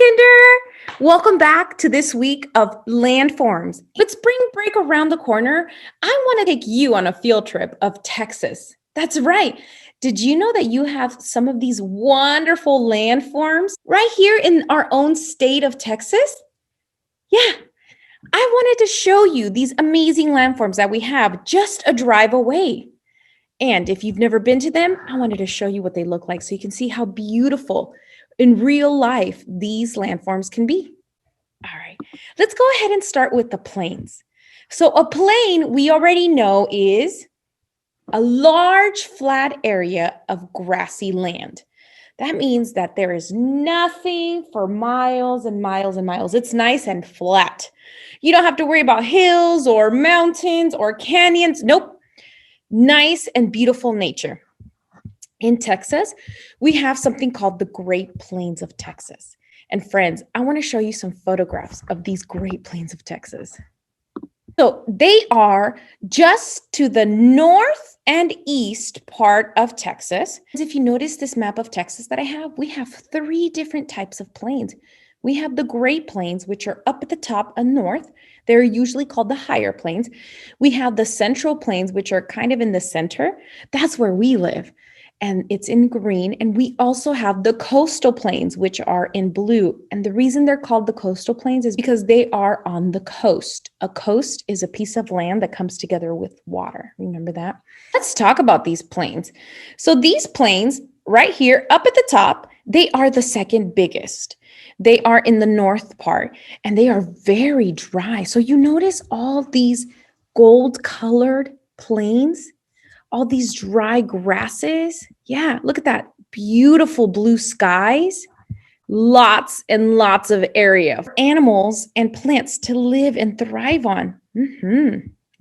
Kinder! Welcome back to this week of landforms. With spring break around the corner, I want to take you on a field trip of Texas. That's right. Did you know that you have some of these wonderful landforms right here in our own state of Texas? Yeah, I wanted to show you these amazing landforms that we have just a drive away. And if you've never been to them, I wanted to show you what they look like so you can see how beautiful in real life these landforms can be. All right, let's go ahead and start with the plains. So a plain, we already know, is a large flat area of grassy land. That means that there is nothing for miles and miles and miles. It's nice and flat. You don't have to worry about hills or mountains or canyons. Nope. Nice and beautiful nature. In Texas, we have something called the Great Plains of Texas. And friends, I want to show you some photographs of these Great Plains of Texas. So they are just to the north and east part of Texas. If you notice this map of Texas that I have, we have 3 different types of plains. We have the Great Plains, which are up at the top and north. They're usually called the higher plains. We have the Central Plains, which are kind of in the center. That's where we live. And it's in green. And we also have the coastal plains, which are in blue. And the reason they're called the coastal plains is because they are on the coast. A coast is a piece of land that comes together with water. Remember that? Let's talk about these plains. So these plains right here up at the top, they are the second biggest. They are in the north part and they are very dry. So you notice all these gold colored plains, all these dry grasses. Yeah, look at that. Beautiful blue skies. Lots and lots of area for animals and plants to live and thrive on.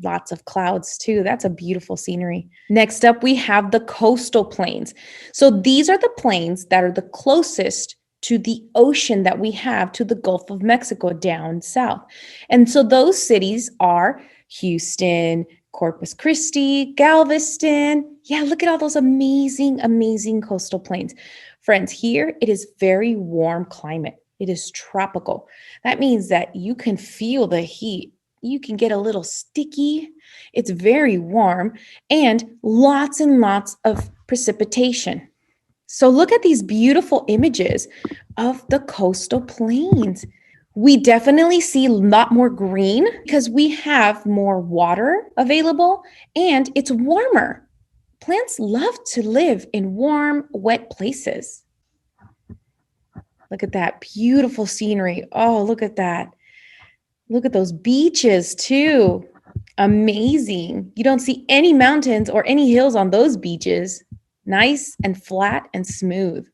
Lots of clouds too. That's a beautiful scenery. Next up, we have the coastal plains. So these are the plains that are the closest to the ocean that we have, to the Gulf of Mexico down south. And so those cities are Houston, Corpus Christi, Galveston. Yeah, look at all those amazing, amazing coastal plains. Friends, here it is very warm climate. It is tropical. That means that you can feel the heat. You can get a little sticky. It's very warm and lots of precipitation. So look at these beautiful images of the coastal plains. We definitely see a lot more green because we have more water available and it's warmer. Plants love to live in warm, wet places. Look at that beautiful scenery. Oh, look at that. Look at those beaches too. Amazing. You don't see any mountains or any hills on those beaches. Nice and flat and smooth.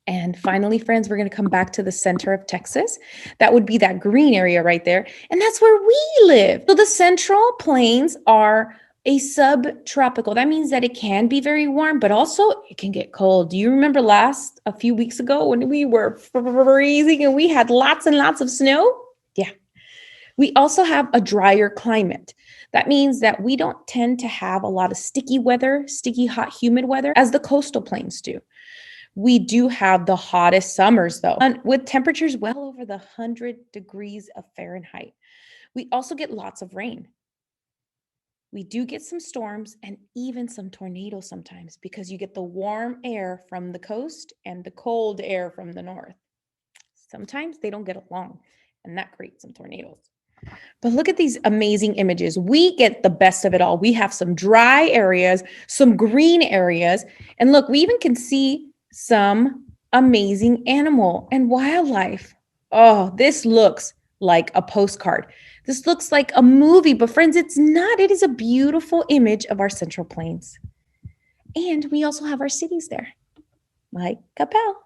And finally, friends, we're going to come back to the center of Texas. That would be that green area right there. And that's where we live. So the Central Plains are a subtropical. That means that it can be very warm, but also it can get cold. Do you remember a few weeks ago when we were freezing and we had lots and lots of snow? Yeah. We also have a drier climate. That means that we don't tend to have a lot of sticky weather, sticky, hot, humid weather as the coastal plains do. We do have the hottest summers though, and with temperatures well over the 100 degrees of Fahrenheit. We also get lots of rain. We do get some storms and even some tornadoes sometimes because you get the warm air from the coast and the cold air from the north. Sometimes they don't get along and that creates some tornadoes. But look at these amazing images. We get the best of it all. We have some dry areas, some green areas, and look, we even can see some amazing animal and wildlife. Oh, this looks like a postcard. This looks like a movie, but friends, it's not. It is a beautiful image of our Central Plains. And we also have our cities there, like Capel.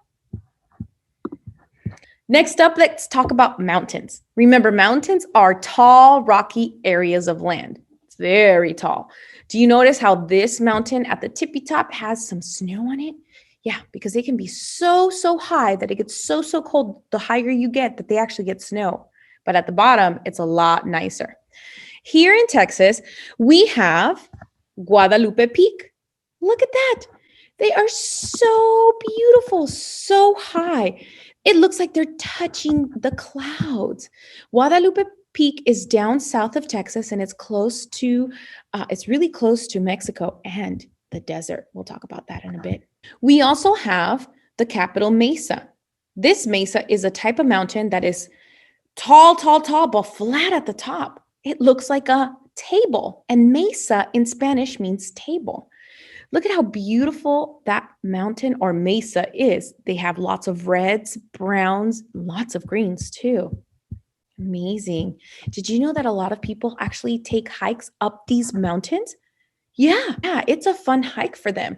Next up, let's talk about mountains. Remember, mountains are tall, rocky areas of land. It's very tall. Do you notice how this mountain at the tippy top has some snow on it? Yeah, because they can be so high that it gets so cold the higher you get that they actually get snow. But at the bottom, it's a lot nicer. Here in Texas, we have Guadalupe Peak. Look at that. They are so beautiful, so high. It looks like they're touching the clouds. Guadalupe Peak is down south of Texas and it's really close to Mexico and the desert. We'll talk about that in a bit. We also have the Capital Mesa. This mesa is a type of mountain that is tall, tall, tall, but flat at the top. It looks like a table, and mesa in Spanish means table. Look at how beautiful that mountain or mesa is. They have lots of reds, browns, lots of greens too. Amazing. Did you know that a lot of people actually take hikes up these mountains? Yeah, it's a fun hike for them.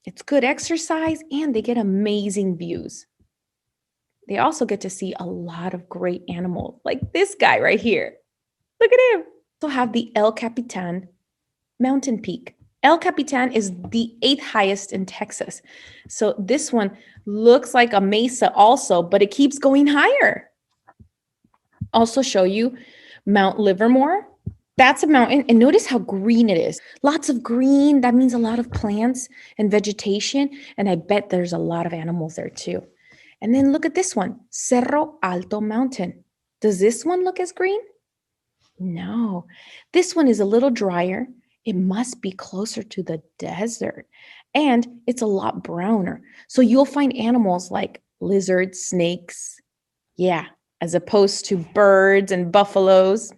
It's good exercise and they get amazing views. They also get to see a lot of great animals, like this guy right here. Look at him. Also have the El Capitan mountain peak. El Capitan is the 8th highest in Texas. So this one looks like a mesa also, but it keeps going higher. Also show you Mount Livermore. That's a mountain, and notice how green it is. Lots of green. That means a lot of plants and vegetation, and I bet there's a lot of animals there too. And then look at this one, Cerro Alto Mountain. Does this one look as green? No. This one is a little drier. It must be closer to the desert, and it's a lot browner. So you'll find animals like lizards, snakes, yeah, as opposed to birds and buffaloes.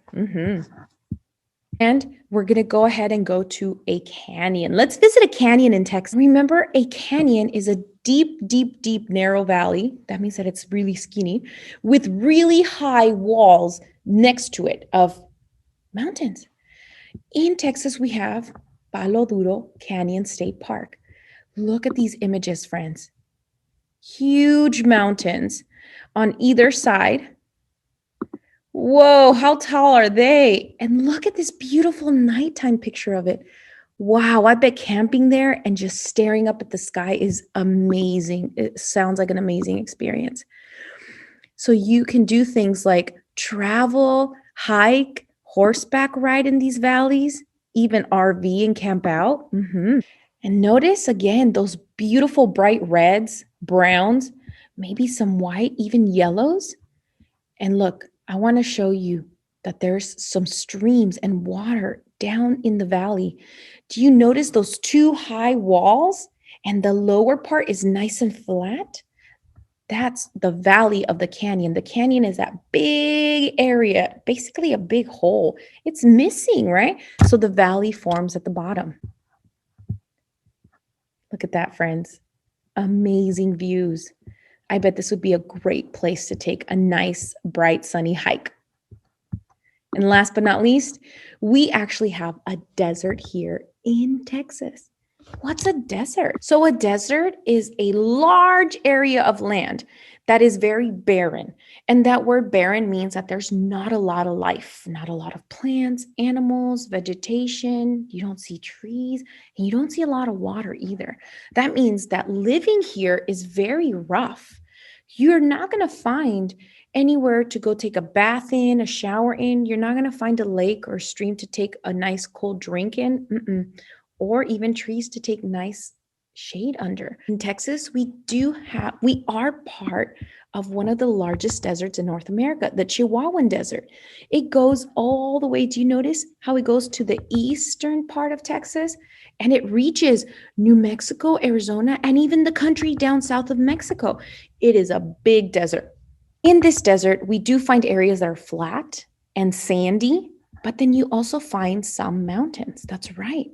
And we're going to go ahead and go to a canyon. Let's visit a canyon in Texas. Remember, a canyon is a deep, deep, deep, narrow valley. That means that it's really skinny with really high walls next to it of mountains. In Texas, we have Palo Duro Canyon State Park. Look at these images, friends. Huge mountains on either side. Whoa, how tall are they? And look at this beautiful nighttime picture of it. Wow, I bet camping there and just staring up at the sky is amazing. It sounds like an amazing experience. So you can do things like travel, hike, horseback ride in these valleys, even RV and camp out. And notice again those beautiful bright reds, browns, maybe some white, even yellows. And look, I want to show you that there's some streams and water down in the valley. Do you notice those two high walls and the lower part is nice and flat? That's the valley of the canyon. The canyon is that big area, basically a big hole. It's missing, right? So the valley forms at the bottom. Look at that, friends. Amazing views. I bet this would be a great place to take a nice, bright, sunny hike. And last but not least, we actually have a desert here in Texas. What's a desert? So a desert is a large area of land that is very barren. And that word barren means that there's not a lot of life, not a lot of plants, animals, vegetation. You don't see trees, and you don't see a lot of water either. That means that living here is very rough. You're not going to find anywhere to go take a bath in, a shower in. You're not going to find a lake or stream to take a nice cold drink in. Or even trees to take nice shade under. In Texas, we are part of one of the largest deserts in North America, the Chihuahuan Desert. It goes all the way, do you notice how it goes to the eastern part of Texas? And it reaches New Mexico, Arizona, and even the country down south of Mexico. It is a big desert. In this desert, we do find areas that are flat and sandy, but then you also find some mountains. That's right.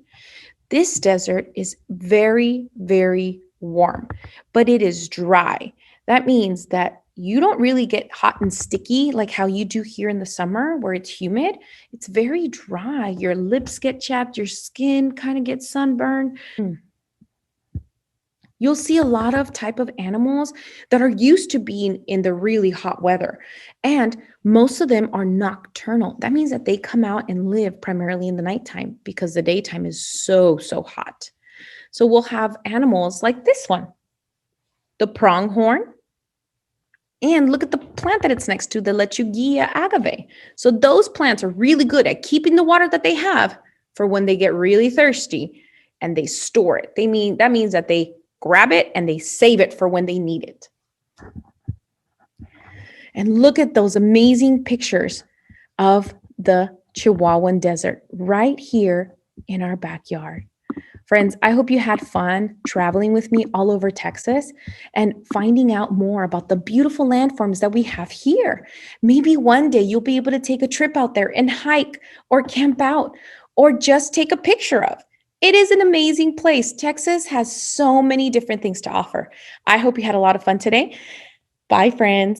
This desert is very, very warm, but it is dry. That means that you don't really get hot and sticky like how you do here in the summer where it's humid. It's very dry. Your lips get chapped, your skin kind of gets sunburned. You'll see a lot of type of animals that are used to being in the really hot weather. And most of them are nocturnal. That means that they come out and live primarily in the nighttime because the daytime is so, so hot. So we'll have animals like this one, the pronghorn. And look at the plant that it's next to, the lechuguilla agave. So those plants are really good at keeping the water that they have for when they get really thirsty. and they store it. That means that they grab it and they save it for when they need it. And look at those amazing pictures of the Chihuahuan Desert right here in our backyard. Friends, I hope you had fun traveling with me all over Texas and finding out more about the beautiful landforms that we have here. Maybe one day you'll be able to take a trip out there and hike or camp out or just take a picture of. It is an amazing place. Texas has so many different things to offer. I hope you had a lot of fun today. Bye, friends.